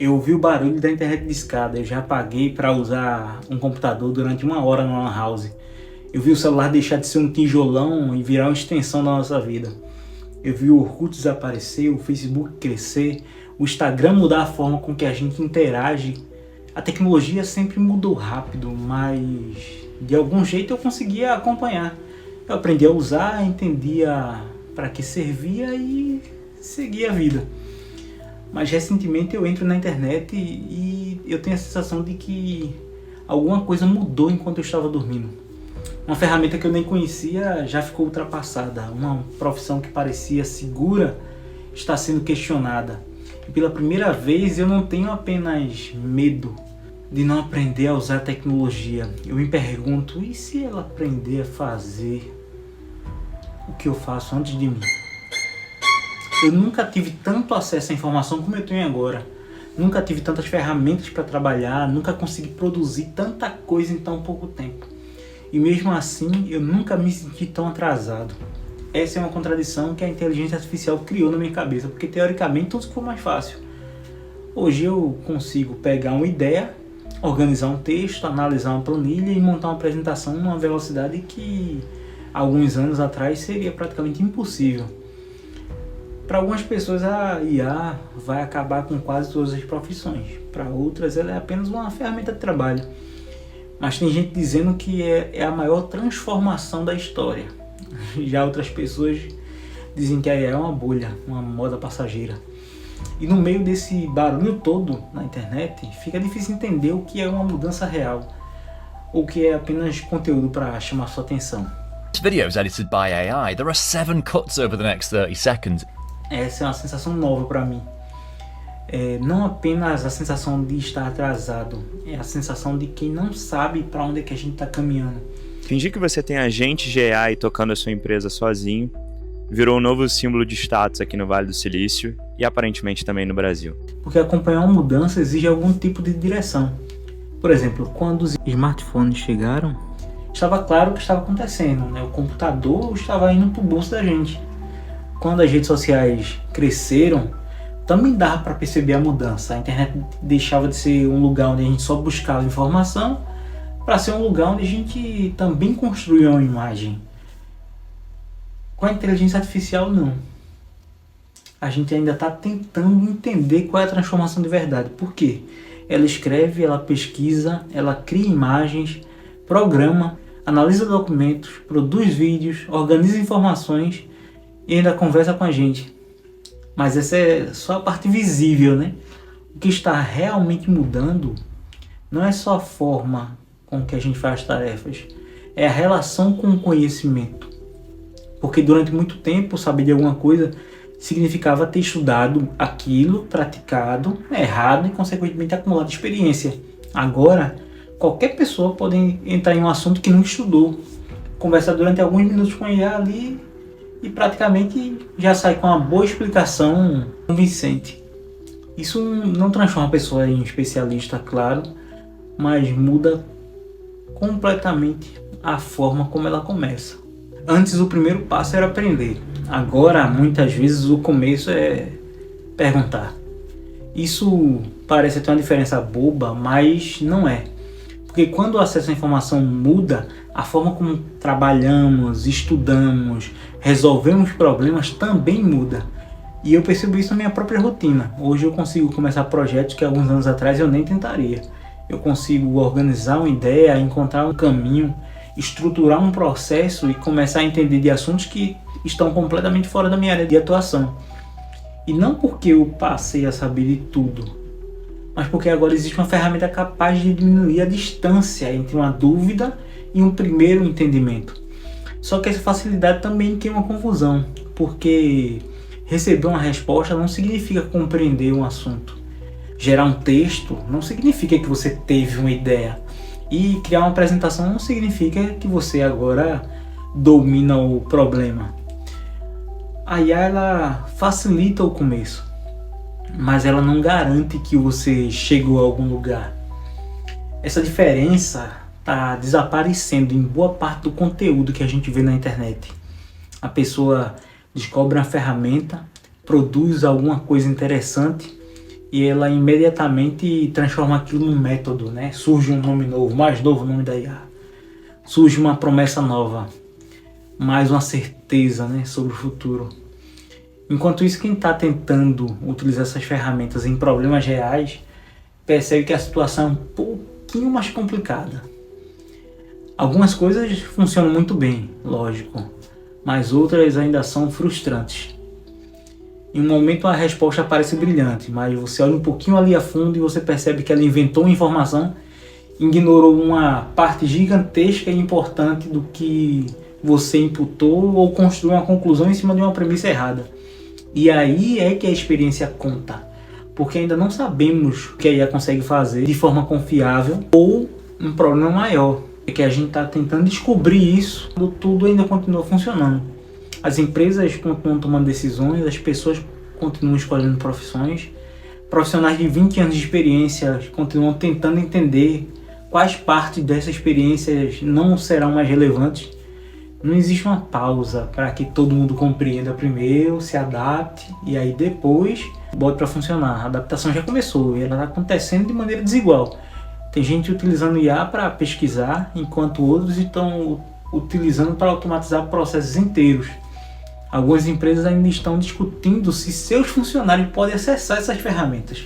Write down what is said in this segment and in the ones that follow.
Eu ouvi o barulho da internet discada, eu já paguei para usar um computador durante 1 hora na Lan House. Eu vi o celular deixar de ser um tijolão e virar uma extensão da nossa vida. Eu vi o Orkut desaparecer, o Facebook crescer, o Instagram mudar a forma com que a gente interage. A tecnologia sempre mudou rápido, mas de algum jeito eu conseguia acompanhar. Eu aprendi a usar, entendia para que servia e seguia a vida. Mas recentemente eu entro na internet e eu tenho a sensação de que alguma coisa mudou enquanto eu estava dormindo. Uma ferramenta que eu nem conhecia já ficou ultrapassada. Uma profissão que parecia segura está sendo questionada. E pela primeira vez eu não tenho apenas medo de não aprender a usar a tecnologia. Eu me pergunto, e se ela aprender a fazer o que eu faço antes de mim? Eu nunca tive tanto acesso à informação como eu tenho agora. Nunca tive tantas ferramentas para trabalhar, nunca consegui produzir tanta coisa em tão pouco tempo. E mesmo assim, eu nunca me senti tão atrasado. Essa é uma contradição que a inteligência artificial criou na minha cabeça, porque teoricamente tudo ficou mais fácil. Hoje eu consigo pegar uma ideia, organizar um texto, analisar uma planilha e montar uma apresentação numa velocidade que alguns anos atrás seria praticamente impossível. Para algumas pessoas a IA vai acabar com quase todas as profissões. Para outras ela é apenas uma ferramenta de trabalho. Mas tem gente dizendo que é a maior transformação da história. Já outras pessoas dizem que a IA é uma bolha, uma moda passageira. E no meio desse barulho todo na internet, fica difícil entender o que é uma mudança real, ou o que é apenas conteúdo para chamar sua atenção. This video is edited by AI. There are 7 cuts over the next 30 seconds. Essa é uma sensação nova para mim. Não apenas a sensação de estar atrasado, é a sensação de quem não sabe para onde é que a gente está caminhando. Fingir que você tem agente de AI tocando a sua empresa sozinho virou um novo símbolo de status aqui no Vale do Silício e aparentemente também no Brasil. Porque acompanhar uma mudança exige algum tipo de direção. Por exemplo, quando os smartphones chegaram, estava claro o que estava acontecendo, né? O computador estava indo para o bolso da gente. Quando as redes sociais cresceram, também dava para perceber a mudança. A internet deixava de ser um lugar onde a gente só buscava informação para ser um lugar onde a gente também construía uma imagem. Com a inteligência artificial, não. A gente ainda está tentando entender qual é a transformação de verdade. Por quê? Ela escreve, ela pesquisa, ela cria imagens, programa, analisa documentos, produz vídeos, organiza informações e ainda conversa com a gente. Mas essa é só a parte visível, né? O que está realmente mudando não é só a forma com que a gente faz as tarefas, é a relação com o conhecimento. Porque durante muito tempo saber de alguma coisa significava ter estudado aquilo, praticado, errado e consequentemente acumulado experiência. Agora, qualquer pessoa pode entrar em um assunto que não estudou, conversar durante alguns minutos com ele ali e praticamente já sai com uma boa explicação convincente. Isso não transforma a pessoa em especialista, claro, mas muda completamente a forma como ela começa. Antes o primeiro passo era aprender, agora muitas vezes o começo é perguntar. Isso parece ter uma diferença boba, mas não é. Porque quando o acesso à informação muda, a forma como trabalhamos, estudamos, resolvemos problemas também muda. E eu percebo isso na minha própria rotina. Hoje eu consigo começar projetos que alguns anos atrás eu nem tentaria. Eu consigo organizar uma ideia, encontrar um caminho, estruturar um processo e começar a entender de assuntos que estão completamente fora da minha área de atuação. E não porque eu passei a saber de tudo, mas porque agora existe uma ferramenta capaz de diminuir a distância entre uma dúvida e um primeiro entendimento. Só que essa facilidade também tem uma confusão, porque receber uma resposta não significa compreender um assunto. Gerar um texto não significa que você teve uma ideia. E criar uma apresentação não significa que você agora domina o problema. A IA ela facilita o começo, mas ela não garante que você chegou a algum lugar. Essa diferença está desaparecendo em boa parte do conteúdo que a gente vê na internet. A pessoa descobre uma ferramenta, produz alguma coisa interessante e ela imediatamente transforma aquilo num método, né? Surge um nome novo, mais novo nome da IA. Surge uma promessa nova, mais uma certeza, né, sobre o futuro. Enquanto isso, quem está tentando utilizar essas ferramentas em problemas reais percebe que a situação é um pouquinho mais complicada. Algumas coisas funcionam muito bem, lógico, mas outras ainda são frustrantes. Em um momento a resposta parece brilhante, mas você olha um pouquinho ali a fundo e você percebe que ela inventou uma informação, ignorou uma parte gigantesca e importante do que você imputou ou construiu uma conclusão em cima de uma premissa errada. E aí é que a experiência conta, porque ainda não sabemos o que a IA consegue fazer de forma confiável ou um problema maior, é que a gente está tentando descobrir isso quando tudo ainda continua funcionando. As empresas continuam tomando decisões, as pessoas continuam escolhendo profissões, profissionais de 20 anos de experiência continuam tentando entender quais partes dessas experiências não serão mais relevantes. Não existe uma pausa para que todo mundo compreenda primeiro, se adapte e aí depois bote para funcionar. A adaptação já começou e ela está acontecendo de maneira desigual. Tem gente utilizando IA para pesquisar, enquanto outros estão utilizando para automatizar processos inteiros. Algumas empresas ainda estão discutindo se seus funcionários podem acessar essas ferramentas.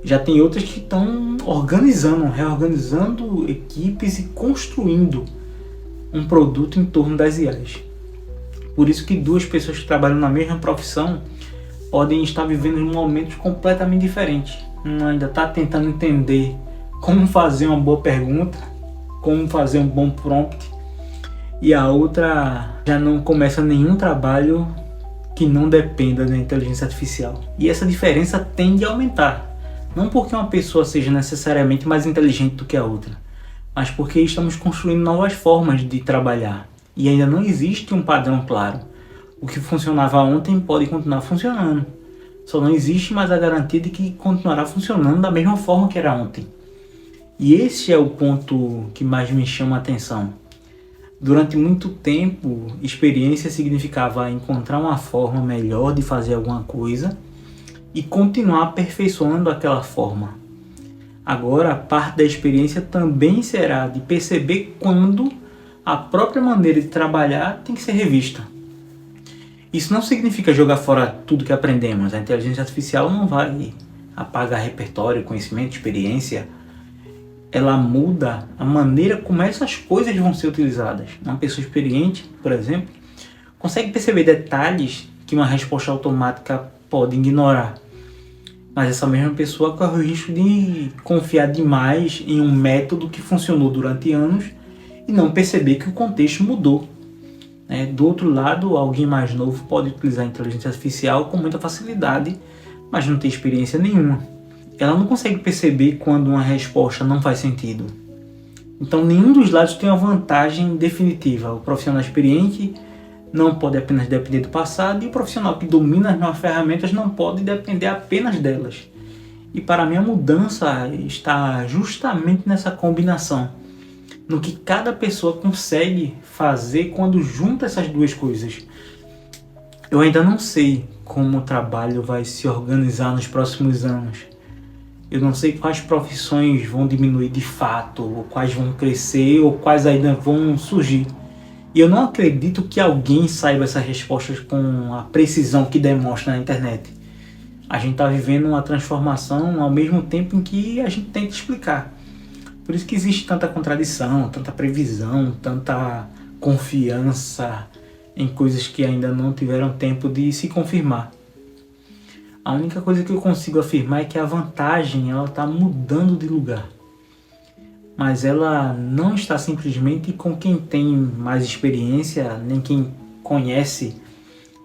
Já tem outras que estão reorganizando equipes e construindo um produto em torno das IAs. Por isso que duas pessoas que trabalham na mesma profissão podem estar vivendo em momentos completamente diferentes. Um ainda está tentando entender como fazer uma boa pergunta, como fazer um bom prompt, e a outra já não começa nenhum trabalho que não dependa da inteligência artificial. E essa diferença tende a aumentar. Não porque uma pessoa seja necessariamente mais inteligente do que a outra, mas porque estamos construindo novas formas de trabalhar. E ainda não existe um padrão claro. O que funcionava ontem pode continuar funcionando. Só não existe mais a garantia de que continuará funcionando da mesma forma que era ontem. E esse é o ponto que mais me chama a atenção. Durante muito tempo, experiência significava encontrar uma forma melhor de fazer alguma coisa e continuar aperfeiçoando aquela forma. Agora, parte da experiência também será de perceber quando a própria maneira de trabalhar tem que ser revista. Isso não significa jogar fora tudo que aprendemos. A inteligência artificial não vai apagar repertório, conhecimento, experiência. Ela muda a maneira como essas coisas vão ser utilizadas. Uma pessoa experiente, por exemplo, consegue perceber detalhes que uma resposta automática pode ignorar. Mas essa mesma pessoa corre o risco de confiar demais em um método que funcionou durante anos e não perceber que o contexto mudou. Do outro lado, alguém mais novo pode utilizar a inteligência artificial com muita facilidade, mas não tem experiência nenhuma. Ela não consegue perceber quando uma resposta não faz sentido. Então nenhum dos lados tem uma vantagem definitiva. O profissional experiente não pode apenas depender do passado e o profissional que domina as novas ferramentas não pode depender apenas delas. E para mim a mudança está justamente nessa combinação, no que cada pessoa consegue fazer quando junta essas duas coisas. Eu ainda não sei como o trabalho vai se organizar nos próximos anos. Eu não sei quais profissões vão diminuir de fato, ou quais vão crescer, ou quais ainda vão surgir. E eu não acredito que alguém saiba essas respostas com a precisão que demonstra na internet. A gente está vivendo uma transformação ao mesmo tempo em que a gente tenta explicar. Por isso que existe tanta contradição, tanta previsão, tanta confiança em coisas que ainda não tiveram tempo de se confirmar. A única coisa que eu consigo afirmar é que a vantagem está mudando de lugar. Mas ela não está simplesmente com quem tem mais experiência, nem quem conhece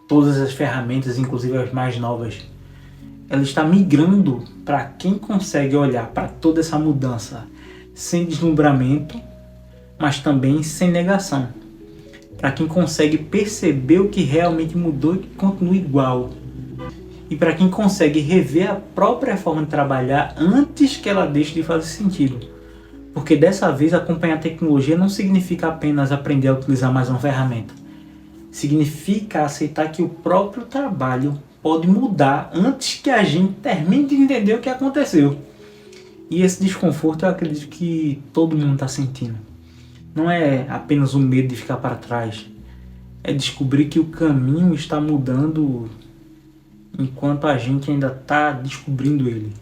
todas as ferramentas, inclusive as mais novas. Ela está migrando para quem consegue olhar para toda essa mudança sem deslumbramento, mas também sem negação. Para quem consegue perceber o que realmente mudou e que continua igual. E para quem consegue rever a própria forma de trabalhar antes que ela deixe de fazer sentido. Porque dessa vez acompanhar a tecnologia não significa apenas aprender a utilizar mais uma ferramenta. Significa aceitar que o próprio trabalho pode mudar antes que a gente termine de entender o que aconteceu. E esse desconforto eu acredito que todo mundo está sentindo. Não é apenas o medo de ficar para trás, é descobrir que o caminho está mudando enquanto a gente ainda está descobrindo ele.